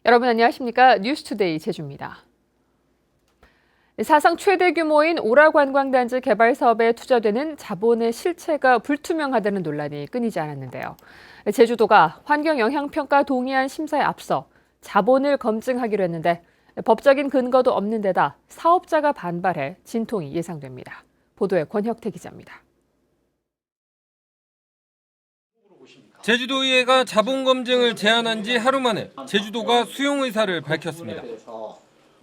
여러분 안녕하십니까? 뉴스투데이 제주입니다. 사상 최대 규모인 오라관광단지 개발 사업에 투자되는 자본의 실체가 불투명하다는 논란이 끊이지 않았는데요. 제주도가 환경영향평가 동의안 심사에 앞서 자본을 검증하기로 했는데 법적인 근거도 없는 데다 사업자가 반발해 진통이 예상됩니다. 보도에 권혁태 기자입니다. 제주도의회가 자본검증을 제안한 지 하루 만에 제주도가 수용 의사를 밝혔습니다.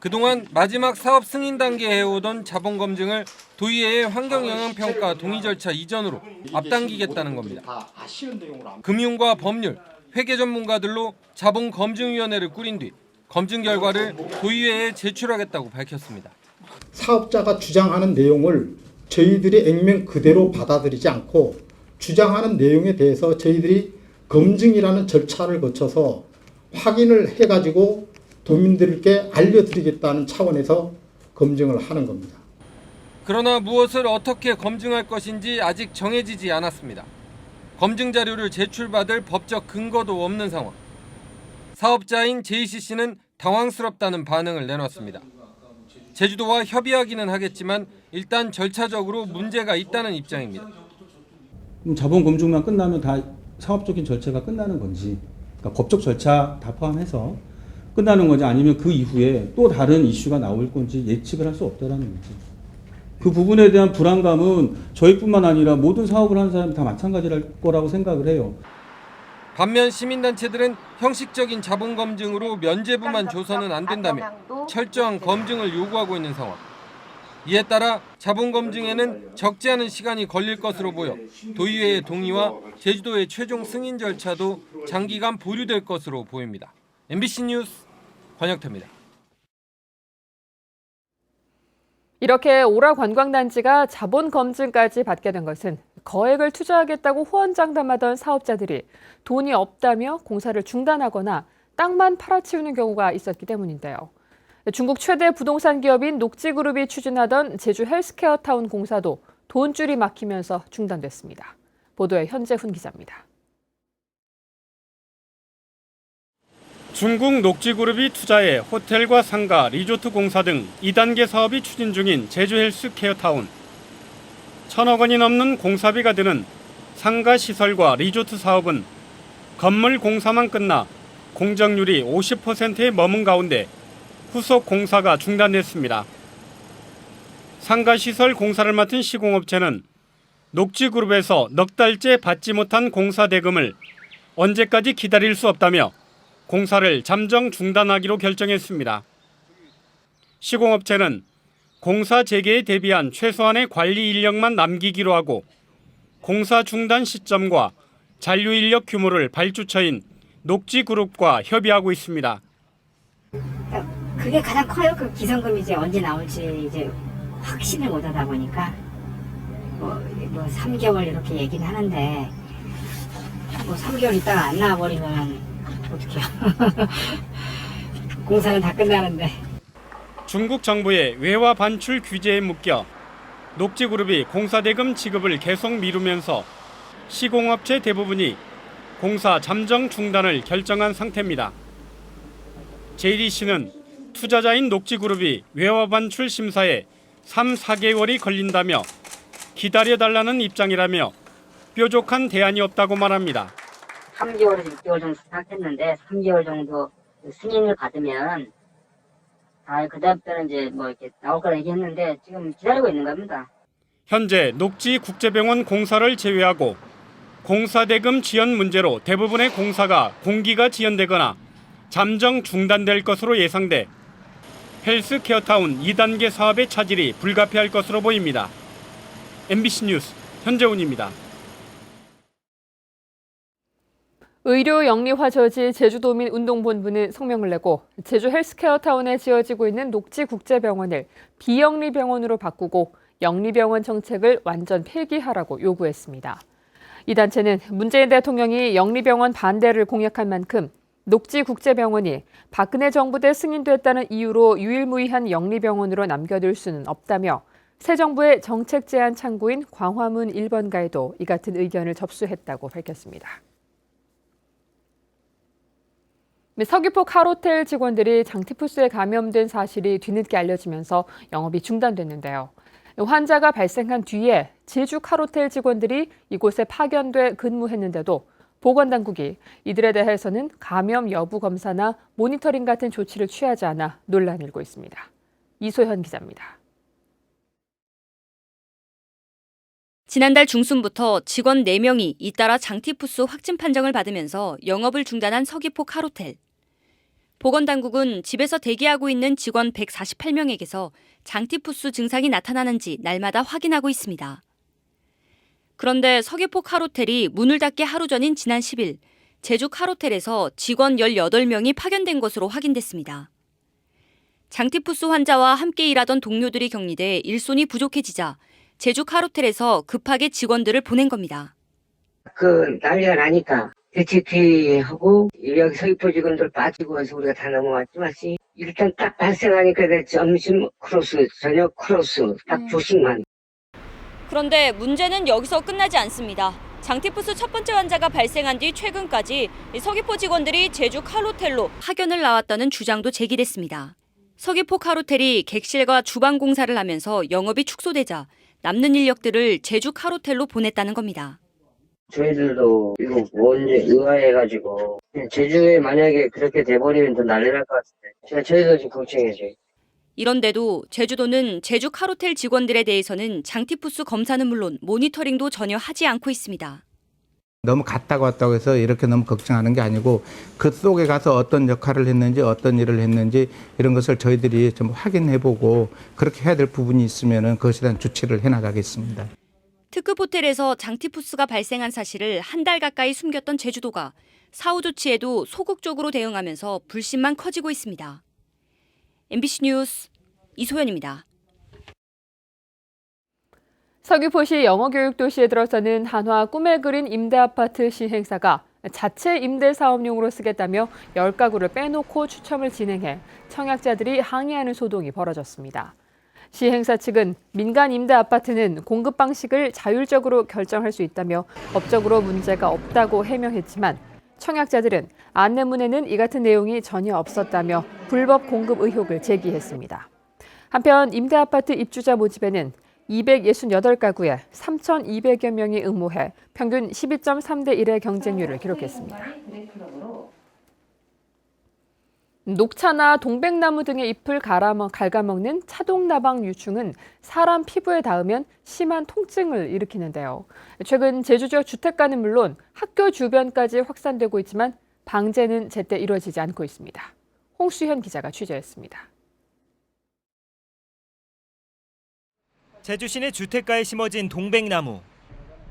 그동안 마지막 사업 승인 단계에 해오던 자본검증을 도의회의 환경영향평가 동의 절차 이전으로 앞당기겠다는 겁니다. 금융과 법률, 회계 전문가들로 자본검증위원회를 꾸린 뒤 검증 결과를 도의회에 제출하겠다고 밝혔습니다. 사업자가 주장하는 내용을 저희들이 액면 그대로 받아들이지 않고 주장하는 내용에 대해서 저희들이 검증이라는 절차를 거쳐서 확인을 해가지고 도민들께 알려드리겠다는 차원에서 검증을 하는 겁니다. 그러나 무엇을 어떻게 검증할 것인지 아직 정해지지 않았습니다. 검증 자료를 제출받을 법적 근거도 없는 상황. 사업자인 JCC는 당황스럽다는 반응을 내놨습니다. 제주도와 협의하기는 하겠지만 일단 절차적으로 문제가 있다는 입장입니다. 자본 검증만 끝나면 다 사업적인 절차가 끝나는 건지, 그러니까 법적 절차 다 포함해서 끝나는 건지 아니면 그 이후에 또 다른 이슈가 나올 건지 예측을 할 수 없다라는 거지. 그 부분에 대한 불안감은 저희뿐만 아니라 모든 사업을 하는 사람이 다 마찬가지일 거라고 생각을 해요. 반면 시민단체들은 형식적인 자본 검증으로 면죄부만 줘서는 안 된다며 철저한 검증을 요구하고 있는 상황. 이에 따라 자본 검증에는 적지 않은 시간이 걸릴 것으로 보여 도의회의 동의와 제주도의 최종 승인 절차도 장기간 보류될 것으로 보입니다. MBC 뉴스 권혁태입니다. 이렇게 오라관광단지가 자본 검증까지 받게 된 것은 거액을 투자하겠다고 호언장담하던 사업자들이 돈이 없다며 공사를 중단하거나 땅만 팔아치우는 경우가 있었기 때문인데요. 중국 최대 부동산 기업인 녹지그룹이 추진하던 제주 헬스케어타운 공사도 돈줄이 막히면서 중단됐습니다. 보도에 현재훈 기자입니다. 중국 녹지그룹이 투자해 호텔과 상가, 리조트 공사 등 2단계 사업이 추진 중인 제주 헬스케어타운. 1,000억 원이 넘는 공사비가 드는 상가 시설과 리조트 사업은 건물 공사만 끝나 공정률이 50%에 머문 가운데 후속 공사가 중단됐습니다. 상가시설 공사를 맡은 시공업체는 녹지그룹에서 넉 달째 받지 못한 공사 대금을 언제까지 기다릴 수 없다며 공사를 잠정 중단하기로 결정했습니다. 시공업체는 공사 재개에 대비한 최소한의 관리 인력만 남기기로 하고 공사 중단 시점과 잔류 인력 규모를 발주처인 녹지그룹과 협의하고 있습니다. 그게 가장 커요. 그 기성금이 이제 언제 나올지 이제 확신을 못하다 보니까 뭐 3개월 이렇게 얘기는 하는데 뭐 3개월 있다가 안 나와버리면 어떡해요. 공사는 다 끝나는데. 중국 정부의 외화 반출 규제에 묶여 녹지그룹이 공사대금 지급을 계속 미루면서 시공업체 대부분이 공사 잠정 중단을 결정한 상태입니다. JDC는 투자자인 녹지그룹이 외화 반출 심사에 3, 4개월이 걸린다며 기다려달라는 입장이라며 뾰족한 대안이 없다고 말합니다. 3개월에서 6개월 정도 생각했는데 3개월 정도 승인을 받으면 그다음부터는 이제 뭐 이렇게 나올 거라 얘기했는데 지금 기다리고 있는 겁니다. 현재 녹지국제병원 공사를 제외하고 공사대금 지연 문제로 대부분의 공사가 공기가 지연되거나 잠정 중단될 것으로 예상돼 헬스케어타운 2단계 사업의 차질이 불가피할 것으로 보입니다. MBC 뉴스 현재훈입니다. 의료 영리화 저지 제주도민 운동본부는 성명을 내고 제주 헬스케어타운에 지어지고 있는 녹지국제병원을 비영리병원으로 바꾸고 영리병원 정책을 완전 폐기하라고 요구했습니다. 이 단체는 문재인 대통령이 영리병원 반대를 공약한 만큼 녹지국제병원이 박근혜 정부 때 승인됐다는 이유로 유일무이한 영리병원으로 남겨둘 수는 없다며 새 정부의 정책 제안 창구인 광화문 1번가에도 이 같은 의견을 접수했다고 밝혔습니다. 서귀포 카로텔 직원들이 장티푸스에 감염된 사실이 뒤늦게 알려지면서 영업이 중단됐는데요. 환자가 발생한 뒤에 제주 카로텔 직원들이 이곳에 파견돼 근무했는데도 보건당국이 이들에 대해서는 감염 여부 검사나 모니터링 같은 조치를 취하지 않아 논란이 일고 있습니다. 이소현 기자입니다. 지난달 중순부터 직원 4명이 잇따라 장티푸스 확진 판정을 받으면서 영업을 중단한 서귀포 카로텔. 보건당국은 집에서 대기하고 있는 직원 148명에게서 장티푸스 증상이 나타나는지 날마다 확인하고 있습니다. 그런데 서귀포 카로텔이 문을 닫기 하루 전인 지난 10일 제주 카로텔에서 직원 18명이 파견된 것으로 확인됐습니다. 장티푸스 환자와 함께 일하던 동료들이 격리돼 일손이 부족해지자 제주 카로텔에서 급하게 직원들을 보낸 겁니다. 난리가 나니까 대책회의하고 여기 서귀포 직원들 빠지고 해서 우리가 다 넘어왔지만 일단 딱 발생하니까 점심 크로스, 저녁 크로스 딱 조식만. 그런데 문제는 여기서 끝나지 않습니다. 장티푸스 첫 번째 환자가 발생한 뒤 최근까지 서귀포 직원들이 제주 카로텔로 파견을 나왔다는 주장도 제기됐습니다. 서귀포 카로텔이 객실과 주방 공사를 하면서 영업이 축소되자 남는 인력들을 제주 카로텔로 보냈다는 겁니다. 저희들도 이거 언제 의아해가지고 제주에 만약에 그렇게 돼버리면 더 난리 날 것 같은데 저희도 지금 걱정이죠. 이런데도 제주도는 제주 카로텔 직원들에 대해서는 장티푸스 검사는 물론 모니터링도 전혀 하지 않고 있습니다. 너무 갔다고 왔다고 해서 이렇게 너무 걱정하는 게 아니고 그 속에 가서 어떤 역할을 했는지 어떤 일을 했는지 이런 것을 저희들이 좀 확인해보고 그렇게 해야 될 부분이 있으면 그것에 대한 조치를 해나가겠습니다. 특급 호텔에서 장티푸스가 발생한 사실을 한 달 가까이 숨겼던 제주도가 사후 조치에도 소극적으로 대응하면서 불신만 커지고 있습니다. MBC 뉴스 이소연입니다. 서귀포시 영어교육도시에 들어서는 한화 꿈에 그린 임대아파트 시행사가 자체 임대사업용으로 쓰겠다며 10가구를 빼놓고 추첨을 진행해 청약자들이 항의하는 소동이 벌어졌습니다. 시행사 측은 민간 임대아파트는 공급 방식을 자율적으로 결정할 수 있다며 법적으로 문제가 없다고 해명했지만 청약자들은 안내문에는 이 같은 내용이 전혀 없었다며 불법 공급 의혹을 제기했습니다. 한편 임대아파트 입주자 모집에는 268가구에 3,200여 명이 응모해 평균 12.3대 1의 경쟁률을 기록했습니다. 녹차나 동백나무 등의 잎을 갉아먹는 차동나방 유충은 사람 피부에 닿으면 심한 통증을 일으키는데요. 최근 제주 지역 주택가는 물론 학교 주변까지 확산되고 있지만 방제는 제때 이루어지지 않고 있습니다. 홍수현 기자가 취재했습니다. 제주시내 주택가에 심어진 동백나무.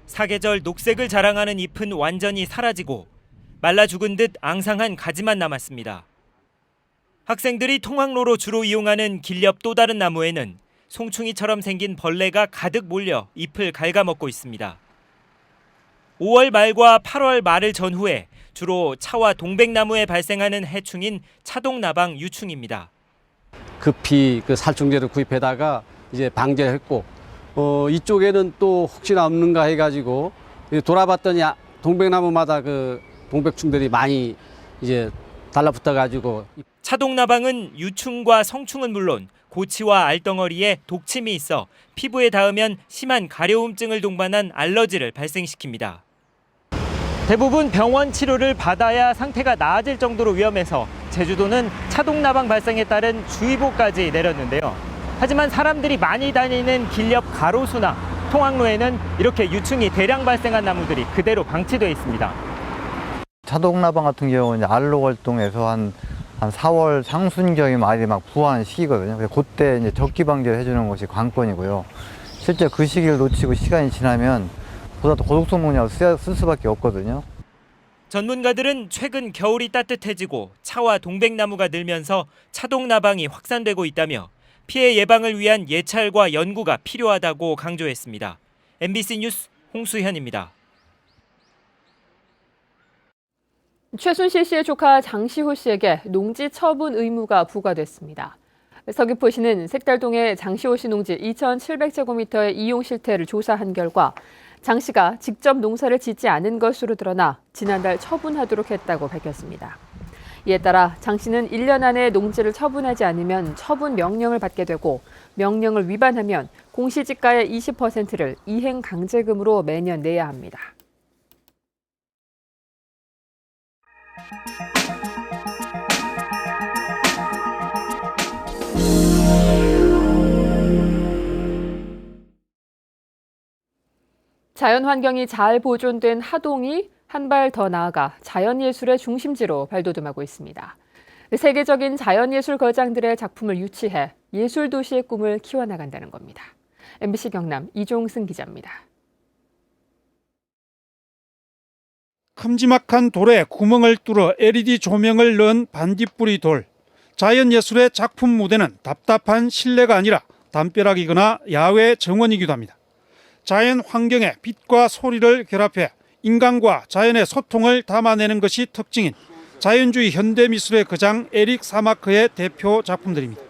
사계절 녹색을 자랑하는 잎은 완전히 사라지고 말라 죽은 듯 앙상한 가지만 남았습니다. 학생들이 통학로로 주로 이용하는 길 옆 또 다른 나무에는 송충이처럼 생긴 벌레가 가득 몰려 잎을 갉아먹고 있습니다. 5월 말과 8월 말을 전후해 주로 차와 동백나무에 발생하는 해충인 차동나방 유충입니다. 급히 그 살충제를 구입해다가 이제 방제했고 이쪽에는 또 혹시나 없는가 해가지고 돌아봤더니 동백나무마다 그 동백충들이 많이 이제 달라붙어가지고. 차동나방은 유충과 성충은 물론 고치와 알덩어리에 독침이 있어 피부에 닿으면 심한 가려움증을 동반한 알러지를 발생시킵니다. 대부분 병원 치료를 받아야 상태가 나아질 정도로 위험해서 제주도는 차동나방 발생에 따른 주의보까지 내렸는데요. 하지만 사람들이 많이 다니는 길 옆 가로수나 통학로에는 이렇게 유충이 대량 발생한 나무들이 그대로 방치되어 있습니다. 차동나방 같은 경우는 알로 활동해서 한 4월 상순경이 많이 막 부화하는 시기거든요. 그래서 그때 이제 적기 방제를 해주는 것이 관건이고요. 실제 그 시기를 놓치고 시간이 지나면 보다 더 고독성목약을 쓸 수밖에 없거든요. 전문가들은 최근 겨울이 따뜻해지고 차와 동백나무가 늘면서 차동나방이 확산되고 있다며 피해 예방을 위한 예찰과 연구가 필요하다고 강조했습니다. MBC 뉴스 홍수현입니다. 최순실 씨의 조카 장시호 씨에게 농지 처분 의무가 부과됐습니다. 서귀포시는 색달동의 장시호 씨 농지 2,700제곱미터의 이용 실태를 조사한 결과 장 씨가 직접 농사를 짓지 않은 것으로 드러나 지난달 처분하도록 했다고 밝혔습니다. 이에 따라 장 씨는 1년 안에 농지를 처분하지 않으면 처분 명령을 받게 되고 명령을 위반하면 공시지가의 20%를 이행 강제금으로 매년 내야 합니다. 자연 환경이 잘 보존된 하동이 한 발 더 나아가 자연예술의 중심지로 발돋움하고 있습니다. 세계적인 자연예술 거장들의 작품을 유치해 예술도시의 꿈을 키워나간다는 겁니다. MBC 경남 이종승 기자입니다. 큼지막한 돌에 구멍을 뚫어 LED 조명을 넣은 반딧불이 돌. 자연예술의 작품 무대는 답답한 실내가 아니라 담벼락이거나 야외 정원이기도 합니다. 자연 환경에 빛과 소리를 결합해 인간과 자연의 소통을 담아내는 것이 특징인 자연주의 현대미술의 거장 에릭 사마크의 대표 작품들입니다.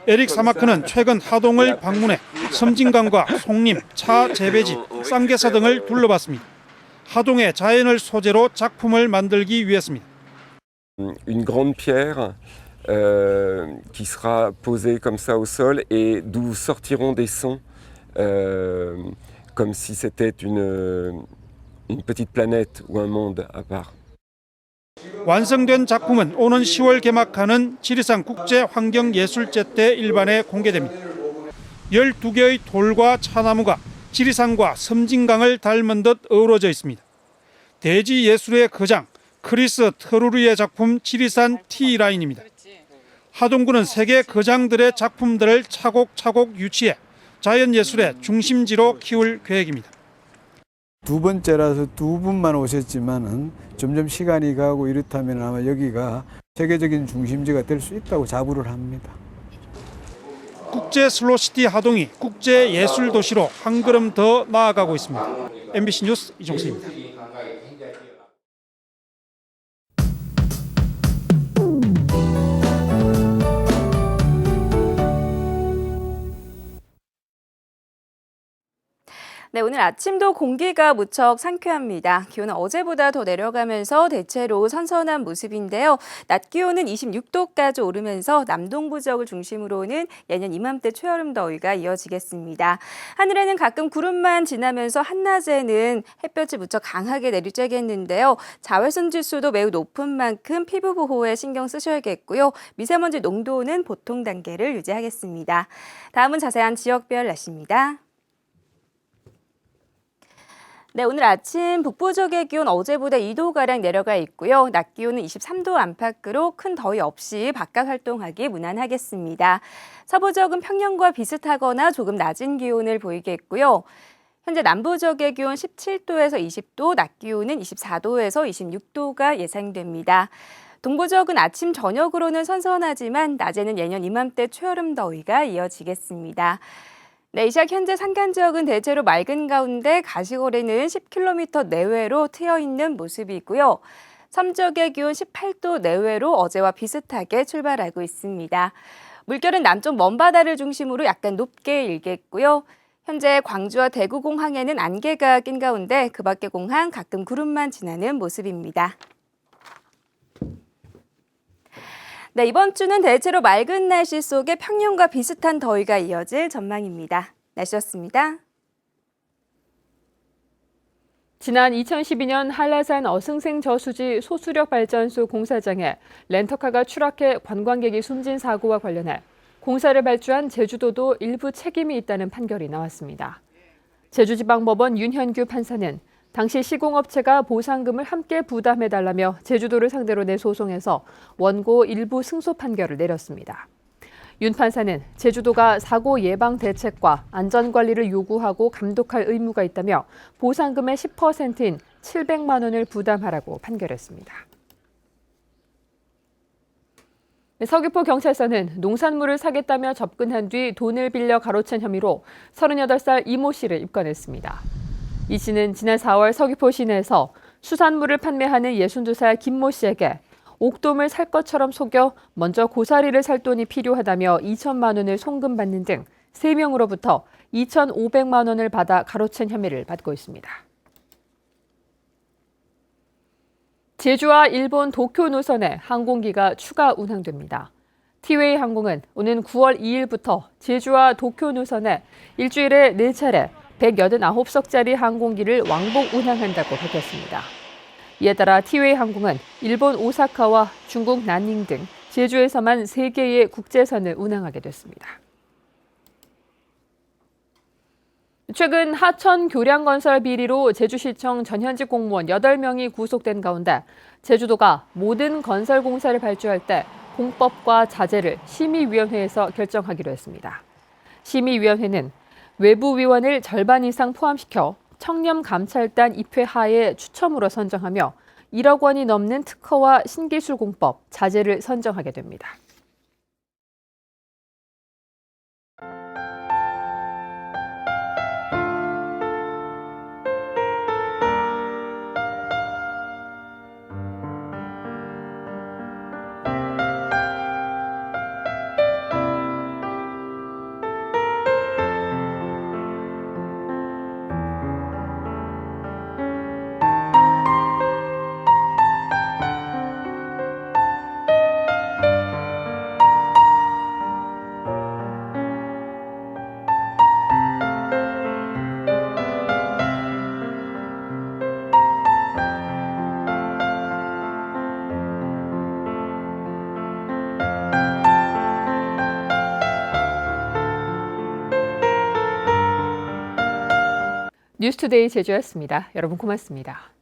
에릭 사마크는 최근 하동을 방문해 섬진강과 송림, 차 재배지, 쌍계사 등을 둘러봤습니다. 하동의 자연을 소재로 작품을 만들기 위해서입니다. Une grande pierre qui sera posée comme ça au sol et d'où sortiront des sons comme si c'était une petite planète ou un monde à part. 완성된 작품은 오는 10월 개막하는 지리산 국제환경예술제 때 일반에 공개됩니다. 12개의 돌과 차나무가 지리산과 섬진강을 닮은 듯 어우러져 있습니다. 대지예술의 거장 크리스 트루리의 작품 지리산 T라인입니다. 하동구는 세계 거장들의 작품들을 차곡차곡 유치해 자연예술의 중심지로 키울 계획입니다. 두 번째라서 두 분만 오셨지만은 점점 시간이 가고 이렇다면 아마 여기가 세계적인 중심지가 될 수 있다고 자부를 합니다. 국제 슬로시티 하동이 국제 예술 도시로 한 걸음 더 나아가고 있습니다. MBC 뉴스 이종수입니다. 네, 오늘 아침도 공기가 무척 상쾌합니다. 기온은 어제보다 더 내려가면서 대체로 선선한 모습인데요. 낮 기온은 26도까지 오르면서 남동부 지역을 중심으로는 예년 이맘때 초여름 더위가 이어지겠습니다. 하늘에는 가끔 구름만 지나면서 한낮에는 햇볕이 무척 강하게 내리쬐겠는데요. 자외선 지수도 매우 높은 만큼 피부 보호에 신경 쓰셔야겠고요. 미세먼지 농도는 보통 단계를 유지하겠습니다. 다음은 자세한 지역별 날씨입니다. 네, 오늘 아침 북부 지역의 기온 어제보다 2도가량 내려가 있고요. 낮 기온은 23도 안팎으로 큰 더위 없이 바깥 활동하기 무난하겠습니다. 서부 지역은 평년과 비슷하거나 조금 낮은 기온을 보이겠고요. 현재 남부 지역의 기온 17도에서 20도, 낮 기온은 24도에서 26도가 예상됩니다. 동부 지역은 아침 저녁으로는 선선하지만 낮에는 예년 이맘때 초여름 더위가 이어지겠습니다. 네, 이 시각 현재 산간 지역은 대체로 맑은 가운데 가시거리는 10km 내외로 트여있는 모습이고요. 섬 지역의 기온 18도 내외로 어제와 비슷하게 출발하고 있습니다. 물결은 남쪽 먼바다를 중심으로 약간 높게 일겠고요. 현재 광주와 대구공항에는 안개가 낀 가운데 그 밖의 공항 가끔 구름만 지나는 모습입니다. 네, 이번 주는 대체로 맑은 날씨 속에 평년과 비슷한 더위가 이어질 전망입니다. 날씨였습니다. 지난 2012년 한라산 어승생 저수지 소수력 발전소 공사장에 렌터카가 추락해 관광객이 숨진 사고와 관련해 공사를 발주한 제주도도 일부 책임이 있다는 판결이 나왔습니다. 제주지방법원 윤현규 판사는 당시 시공업체가 보상금을 함께 부담해달라며 제주도를 상대로 낸 소송에서 원고 일부 승소 판결을 내렸습니다. 윤 판사는 제주도가 사고 예방 대책과 안전관리를 요구하고 감독할 의무가 있다며 보상금의 10%인 700만 원을 부담하라고 판결했습니다. 서귀포 경찰서는 농산물을 사겠다며 접근한 뒤 돈을 빌려 가로챈 혐의로 38살 이모 씨를 입건했습니다. 이 씨는 지난 4월 서귀포 시내에서 수산물을 판매하는 62살 김모 씨에게 옥돔을 살 것처럼 속여 먼저 고사리를 살 돈이 필요하다며 2천만 원을 송금받는 등 3명으로부터 2,500만 원을 받아 가로챈 혐의를 받고 있습니다. 제주와 일본 도쿄 노선에 항공기가 추가 운항됩니다. 티웨이 항공은 오는 9월 2일부터 제주와 도쿄 노선에 일주일에 4차례 189석짜리 항공기를 왕복 운항한다고 밝혔습니다. 이에 따라 티웨이 항공은 일본 오사카와 중국 난닝 등 제주에서만 3개의 국제선을 운항하게 됐습니다. 최근 하천 교량 건설 비리로 제주시청 전현직 공무원 8명이 구속된 가운데 제주도가 모든 건설 공사를 발주할 때 공법과 자재를 심의위원회에서 결정하기로 했습니다. 심의위원회는 외부위원을 절반 이상 포함시켜 청렴감찰단 입회 하에 추첨으로 선정하며 1억 원이 넘는 특허와 신기술 공법, 자재를 선정하게 됩니다. 뉴스투데이 제주였습니다. 여러분 고맙습니다.